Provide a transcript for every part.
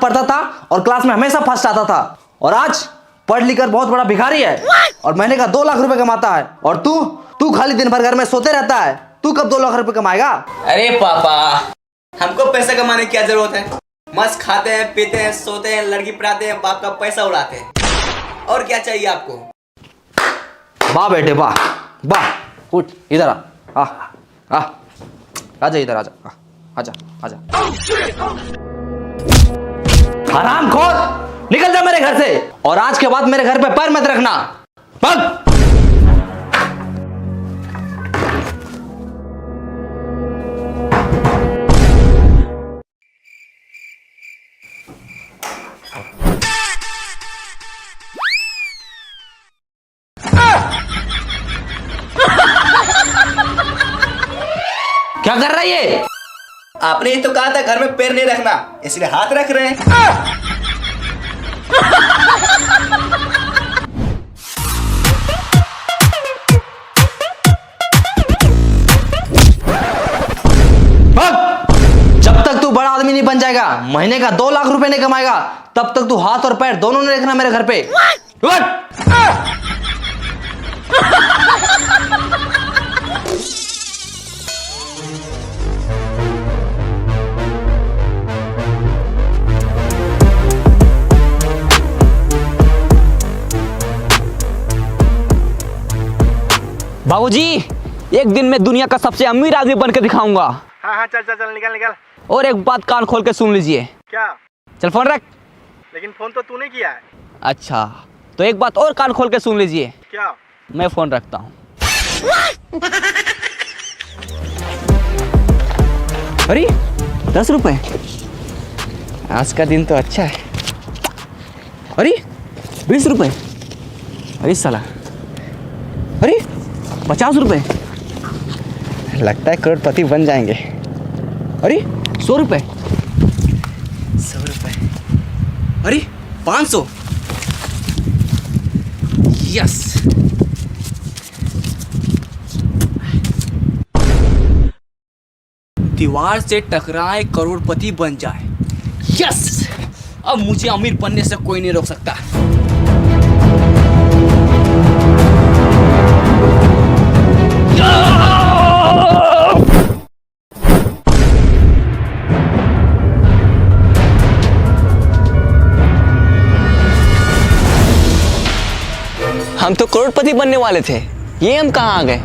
पढ़ता था और क्लास में हमेशा फर्स्ट आता था, और आज पढ़ लिख कर बहुत बड़ा भिखारी है और महीने का 2 लाख रुपए कमाता है। और तू खाली दिन भर घर में सोते रहता है। तू कब 2 लाख रुपए कमाएगा? अरे पापा, हमको पैसा कमाने की क्या जरूरत है? मस्त खाते हैं, पीते हैं, सोते हैं, लड़की पढ़ाते हैं, बाप का पैसा उड़ाते हैं। और क्या चाहिए आपको? वाह बेटे वाह वाह। उठ इधर आ आजा इधर आजा, आजा आजा। हरामखोर, निकल जा मेरे घर से, और आज के बाद मेरे घर पे पैर मत रखना। भाग। क्या कर रही है? आपने ही तो कहा था घर में पैर नहीं रखना, इसलिए हाथ रख रहे हैं। जब तक तू बड़ा आदमी नहीं बन जाएगा, महीने का 2 लाख रुपए नहीं कमाएगा, तब तक तू हाथ और पैर दोनों नहीं रखना मेरे घर पे। बाबूजी, एक दिन मैं दुनिया का सबसे अमीर आदमी बनकर दिखाऊंगा। हाँ चल चल चल, निकल निकल। और एक बात कान खोल के सुन लीजिए। क्या? चल फोन रख। लेकिन फोन तो तूने किया है। अच्छा, तो एक बात और कान खोल के सुन लीजिए। क्या? मैं फोन रखता हूँ। अरे 10 रुपए, आज का दिन तो अच्छा है। अरे 20 रुपए, अरे साला, अरे 50 रुपए, लगता है करोड़पति बन जाएंगे। अरे 100 रुपए, 100 रुपए, अरे 500, यस। दीवार से टकराए करोड़पति बन जाए, यस। अब मुझे अमीर बनने से कोई नहीं रोक सकता। हम तो करोड़पति बनने वाले थे, ये हम कहाँ आ गए?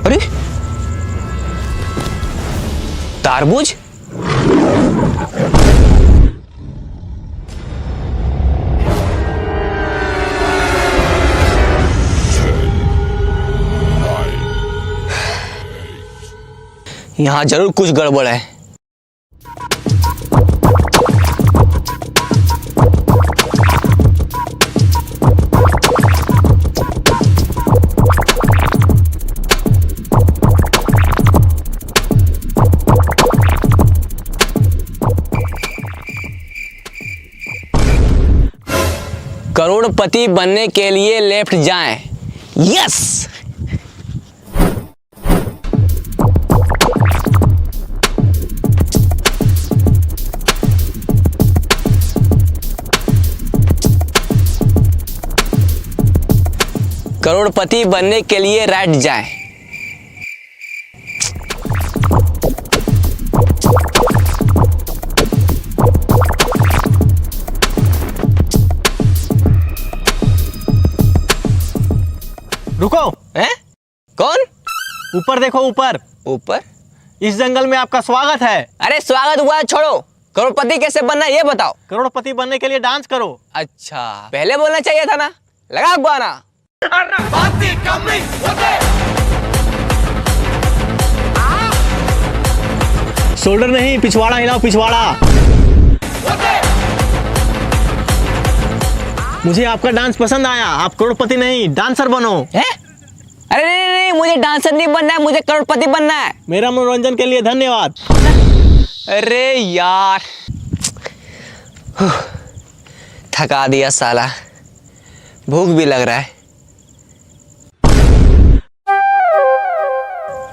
अरे तारबूज, यहाँ जरूर कुछ गड़बड़ है। करोड़पति बनने के लिए लेफ्ट जाएं, यस। करोड़पति बनने के लिए राइट जाएं। रुको। हैं? कौन? ऊपर देखो, ऊपर। ऊपर? इस जंगल में आपका स्वागत है। अरे स्वागत हुआ है, छोड़ो। करोड़पति कैसे बनना है ये बताओ। करोड़पति बनने के लिए डांस करो। अच्छा, पहले बोलना चाहिए था ना। लगा गाना। शोल्डर नहीं, पिछवाड़ा हिलाओ, पिछवाड़ा। मुझे आपका डांस पसंद आया। आप करोड़पति नहीं, डांसर बनो। है? अरे नहीं, मुझे डांसर नहीं बनना है, मुझे करोड़पति बनना है। मेरा मनोरंजन के लिए धन्यवाद। अरे यार, थका दिया साला, भूख भी लग रहा है।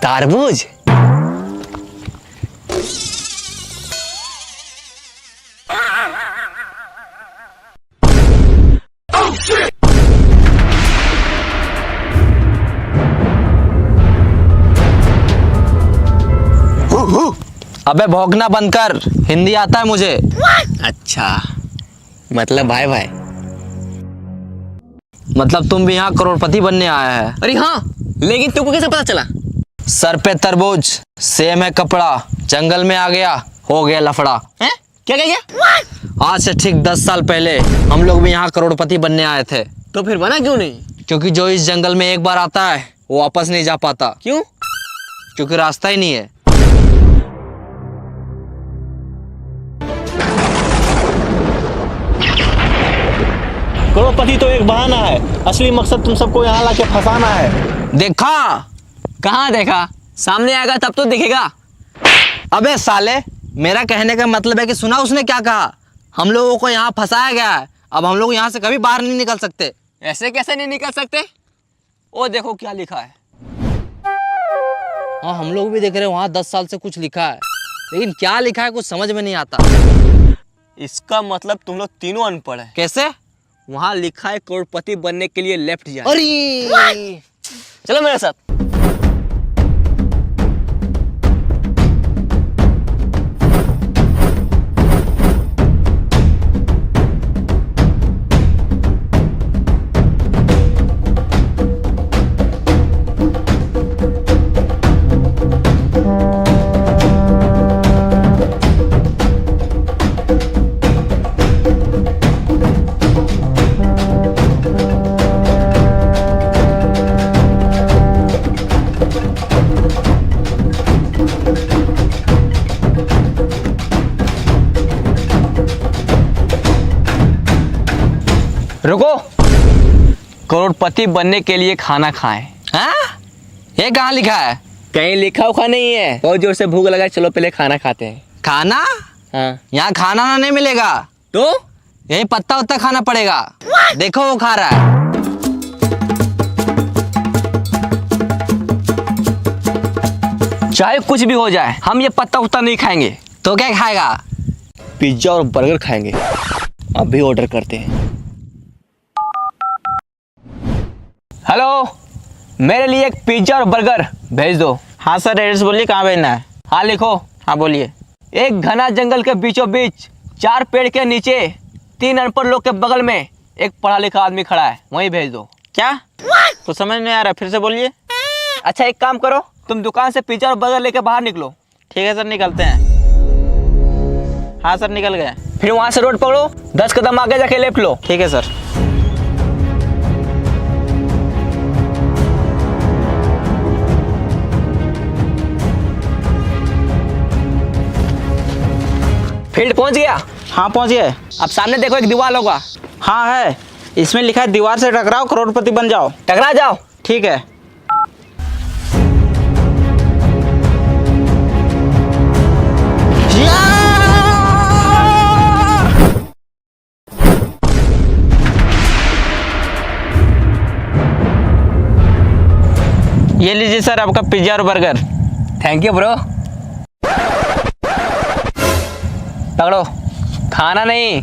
तारबूज, अबे भौंकना बंद कर, हिंदी आता है मुझे। अच्छा, मतलब भाई भाई। मतलब तुम भी यहाँ करोड़पति बनने आया है? अरे हाँ, लेकिन तुमको कैसे पता चला? सर पे तरबूज, सेम है कपड़ा, जंगल में आ गया, हो गया लफड़ा। हैं? क्या क्या क्या? आज से ठीक 10 साल पहले हम लोग भी यहाँ करोड़पति बनने आए थे। तो फिर बना क्यों नहीं? क्योंकि जो इस जंगल में एक बार आता है वो वापस नहीं जा पाता। क्यों? क्योंकि रास्ता ही नहीं है। करोड़पति तो एक बहाना है, असली मकसद तुम सबको यहाँ लाके फंसाना है। देखा? कहाँ देखा? सामने आएगा तब तो दिखेगा। अबे साले, मेरा कहने का मतलब है कि सुना उसने क्या कहा? हम लोगों को यहाँ फंसाया गया है, अब हम लोग यहाँ से कभी बाहर नहीं निकल सकते। ऐसे कैसे नहीं निकल सकते? ओ देखो क्या लिखा है। हाँ, हम लोग भी देख रहे हैं वहाँ 10 साल से कुछ लिखा है, लेकिन क्या लिखा है कुछ समझ में नहीं आता। इसका मतलब तुम लोग तीनों अनपढ़ है। कैसे? वहाँ लिखा है करोड़पति बनने के लिए लेफ्ट जाए। अरे चलो मेरे साथ। रुको, करोड़पति बनने के लिए खाना खाएं। हाँ? ये कहाँ लिखा है? कहीं लिखा उखा नहीं है। बहुत जोर से भूख लगा, चलो पहले खाना खाते हैं। खाना? हाँ। यहाँ खाना ना नहीं मिलेगा, तो यही पत्ता उत्ता खाना पड़ेगा। देखो वो खा रहा है। चाहे कुछ भी हो जाए, हम ये पत्ता उत्ता नहीं खाएंगे। तो क्या खाएगा? पिज्जा और बर्गर खाएंगे। अभी ऑर्डर करते हैं। हेलो, मेरे लिए एक पिज्जा और बर्गर भेज दो। हाँ सर, एड्रेस बोलिए कहाँ भेजना है। हाँ लिखो। हाँ बोलिए। एक घना जंगल के बीचों बीच 4 पेड़ के नीचे 3 अनपढ़ लोग के बगल में एक पढ़ा लिखा आदमी खड़ा है, वहीं भेज दो। क्या? तो समझ नहीं आ रहा, फिर से बोलिए। अच्छा एक काम करो, तुम दुकान से पिज्जा और बर्गर लेके बाहर निकलो। ठीक है सर, निकलते हैं। हाँ सर, निकल गए। फिर वहां से रोड पकड़ो, 10 कदम आगे जाके लेफ्ट लो। ठीक है सर। फील्ड पहुंच गया? हाँ पहुँच गए। अब सामने देखो, एक दीवार होगा। हाँ है, इसमें लिखा है दीवार से टकराओ करोड़पति बन जाओ। टकरा जाओ। ठीक है। ये लीजिए सर आपका पिज्जा और बर्गर। Thank you bro. पकड़ो, खाना नहीं।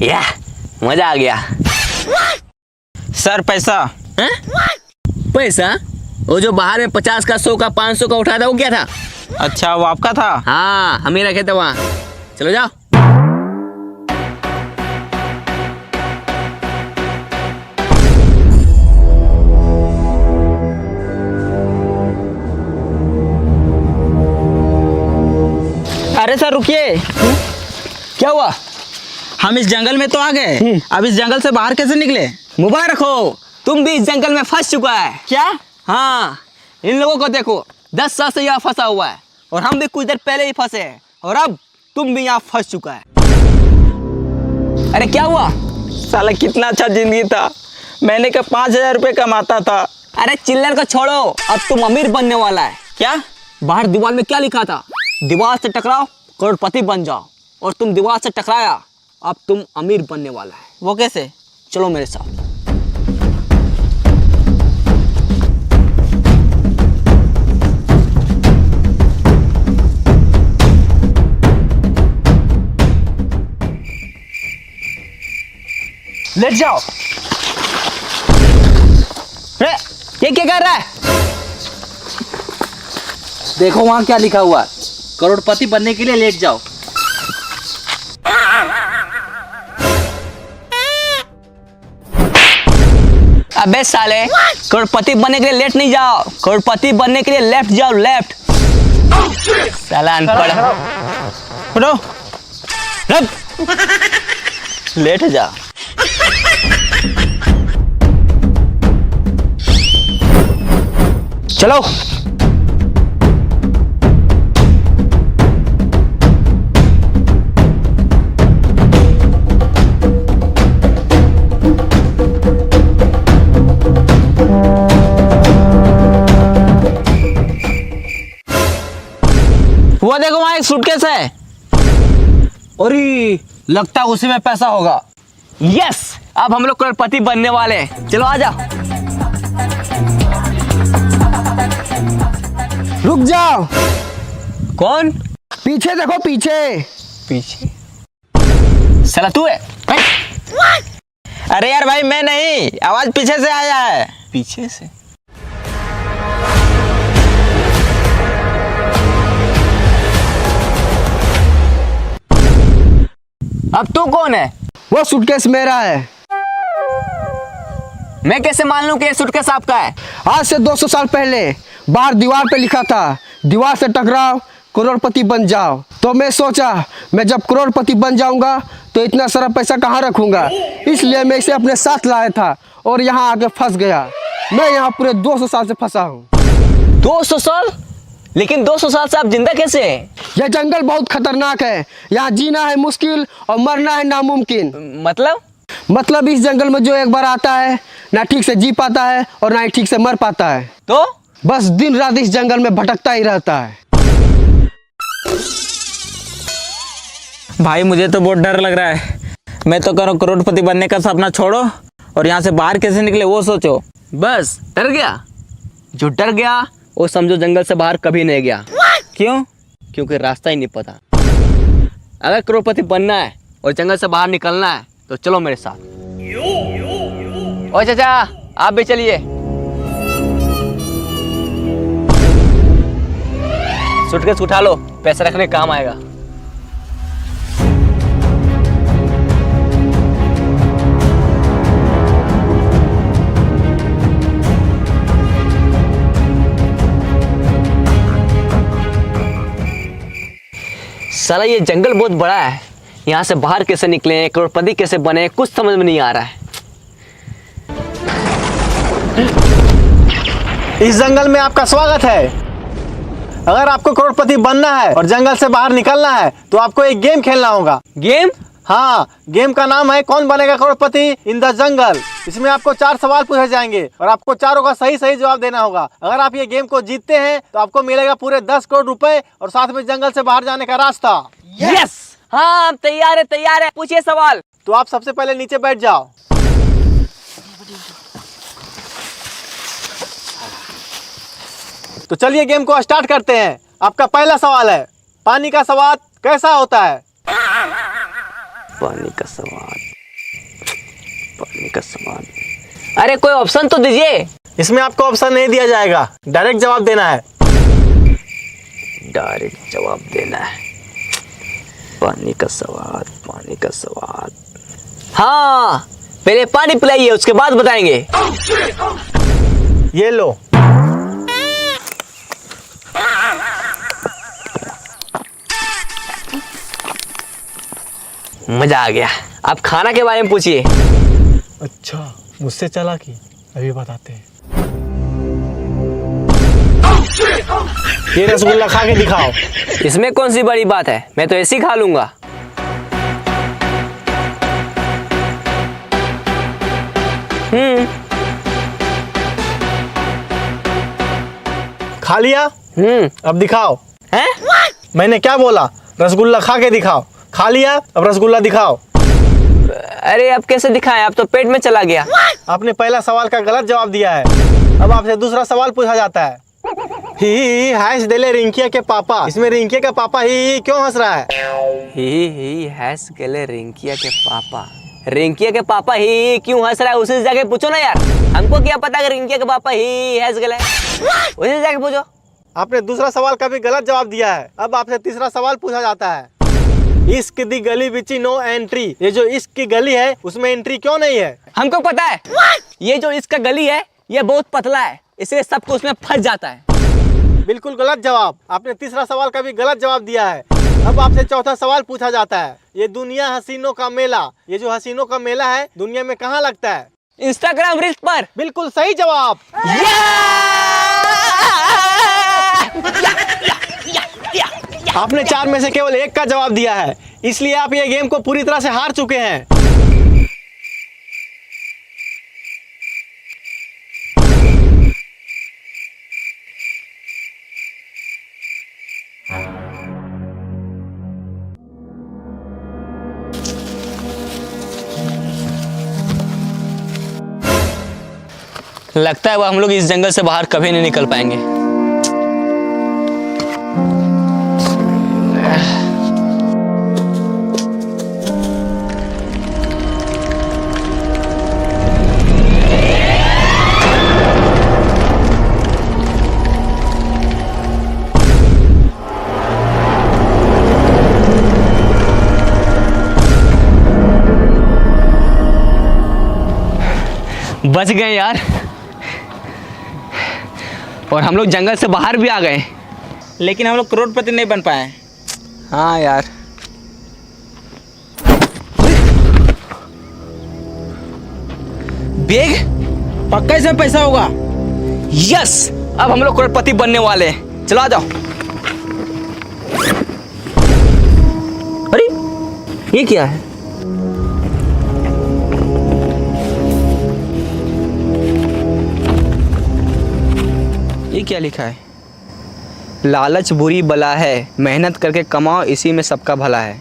या मजा आ गया। सर पैसा। हैं? पैसा? वो जो बाहर में 50 का, 100 का, 500 का उठा था, वो क्या था? अच्छा, वो आपका था? हाँ, हम ही रखे थे वहाँ। चलो जाओ। अरे सर रुकिए। क्या हुआ? हम इस जंगल में तो आ गए, अब इस जंगल से बाहर कैसे निकले? मुबारक हो, तुम भी इस जंगल में फंस चुका है। क्या? हाँ, इन लोगों को देखो, 10 साल से यहाँ फंसा हुआ है, और हम भी कुछ देर पहले ही फंसे हैं, और अब तुम भी यहाँ फंस चुका है। अरे क्या हुआ? साला कितना अच्छा जिंदगी था, महीने का 5,000 रुपये कमाता था। अरे चिल्लर को छोड़ो, अब तुम अमीर बनने वाला है। क्या? बाहर दीवार में क्या लिखा था? दीवार से टकराओ करोड़पति बन जाओ, और तुम दीवार से टकराया अब तुम अमीर बनने वाला है। वो कैसे? चलो मेरे साथ। लेट जाओ। अरे ये क्या कर रहा है? देखो वहां क्या लिखा हुआ है, करोड़पति बनने के लिए लेट जाओ। अबे साले, करोड़पति बनने के लिए लेट नहीं जाओ, करोड़पति बनने के लिए लेफ्ट जाओ, लेफ्ट। साला अनपढ़। उठो। रब। लेट जा। चलो। वो देखो वहां एक सूटकेस है। अरे लगता है उसी में पैसा होगा। यस, अब हम लोग करोड़पति बनने वाले हैं। चलो आ जाओ। रुक जाओ, कौन? पीछे देखो पीछे। पीछे? साला तू है? अरे यार भाई मैं नहीं, आवाज पीछे से आया है। पीछे से? अब तू कौन है? वो सूटकेस मेरा है। मैं कैसे मान लूं कि ये सूटकेस आपका है? आज से 200 साल पहले बाहर दीवार पे लिखा था, दीवार से टकराओ करोड़पति बन जाओ। तो मैं सोचा मैं जब करोड़पति बन जाऊंगा तो इतना सारा पैसा कहाँ रखूंगा, इसलिए मैं इसे अपने साथ लाया था और यहाँ आके फंस गया। मैं यहाँ पूरे 200 साल से फंसा हूँ। 200 साल? लेकिन 200 साल से आप जिंदा कैसे हैं? यह जंगल बहुत खतरनाक है, यहाँ जीना है मुश्किल और मरना है नामुमकिन। मतलब इस जंगल में जो एक बार आता है ना ठीक से जी पाता है और ना ही ठीक से मर पाता है। तो बस दिन रात इस जंगल में भटकता ही रहता है। भाई मुझे तो बहुत डर लग रहा है। मैं तो करो करोड़पति बनने का सपना छोड़ो और यहाँ से बाहर कैसे निकले वो सोचो। बस डर गया? जो डर गया वो समझो जंगल से बाहर कभी नहीं गया। क्यों? क्योंकि रास्ता ही नहीं पता। अगर करोड़पति बनना है और जंगल से बाहर निकलना है तो चलो मेरे साथ। ओ चाचा, आप भी चलिए। सूटकेस उठा लो, पैसे रखने काम आएगा। साला ये जंगल बहुत बड़ा है, यहाँ से बाहर कैसे निकले, करोड़पति कैसे बने, कुछ समझ में नहीं आ रहा है। इस जंगल में आपका स्वागत है। अगर आपको करोड़पति बनना है और जंगल से बाहर निकलना है तो आपको एक गेम खेलना होगा। गेम? हाँ, गेम का नाम है कौन बनेगा करोड़पति इन द जंगल। इसमें आपको 4 सवाल पूछे जाएंगे और आपको चारों का सही सही जवाब देना होगा। अगर आप ये गेम को जीतते हैं तो आपको मिलेगा पूरे 10 करोड़ रुपए और साथ में जंगल से बाहर जाने का रास्ता। यस! हाँ, हम तैयार है, तैयार है। पूछिए सवाल। तो आप सबसे पहले नीचे बैठ जाओ। तो चलिए गेम को स्टार्ट करते हैं। आपका पहला सवाल है, पानी का स्वाद कैसा होता है? पानी का स्वाद, पानी का स्वाद। अरे कोई ऑप्शन तो दीजिए। इसमें आपको ऑप्शन नहीं दिया जाएगा, डायरेक्ट जवाब देना है। डायरेक्ट जवाब देना है। पानी का स्वाद, पानी का स्वाद। हाँ, पहले पानी पिलाइए, उसके बाद बताएंगे। ये लो। मजा आ गया। आप खाना के बारे में पूछिए। अच्छा, मुझसे चालाकी, अभी बताते हैं। ये रसगुल्ला खा के दिखाओ। इसमें कौन सी बड़ी बात है, मैं तो ऐसे ही खा लूंगा। खा लिया? अब दिखाओ। हैं? मैंने क्या बोला? रसगुल्ला खा के दिखाओ। खा लिया, अब रसगुल्ला दिखाओ। अरे अब कैसे दिखाएं, अब तो पेट में चला गया। आपने पहला सवाल का गलत जवाब दिया है। अब आपसे दूसरा सवाल पूछा जाता है। ही हैस देले रिंकिया के पापा, इसमें रिंकिया का पापा ही क्यों हंस रहा है? ही हैस गेले रिंकिया के पापा। रिंकिया के पापा ही क्यों हंस रहा है, उसी से जाके पूछो ना यार। हमको क्या पता कि रिंकिया के पापा ही हंस गए, उसी से जाके पूछो। आपने दूसरा सवाल का भी गलत जवाब दिया है। अब आपसे तीसरा सवाल पूछा जाता है। इश्क दी गली बिची नो एंट्री, ये जो इश्क की गली है उसमें एंट्री क्यों नहीं है? हमको पता है, ये जो इसका गली है ये बहुत पतला है, इसलिए सबको उसमें फंस जाता है। बिल्कुल गलत जवाब। आपने तीसरा सवाल का भी गलत जवाब दिया है। अब आपसे चौथा सवाल पूछा जाता है। ये दुनिया हसीनों का मेला, ये जो हसीनों का मेला है दुनिया में कहाँ लगता है? इंस्टाग्राम रील्स पर। बिल्कुल सही जवाब। आपने 4 में से केवल 1 का जवाब दिया है, इसलिए आप ये गेम को पूरी तरह से हार चुके हैं। लगता है वो हम लोग इस जंगल से बाहर कभी नहीं निकल पाएंगे। बच गए यार, और हम लोग जंगल से बाहर भी आ गए, लेकिन हम लोग करोड़पति नहीं बन पाए। हाँ यार। बैग पक्का इसमें पैसा होगा। यस, अब हम लोग करोड़पति बनने वाले हैं। चलो आ जाओ। अरे ये क्या है? ये क्या लिखा है? लालच बुरी बला है, मेहनत करके कमाओ, इसी में सबका भला है।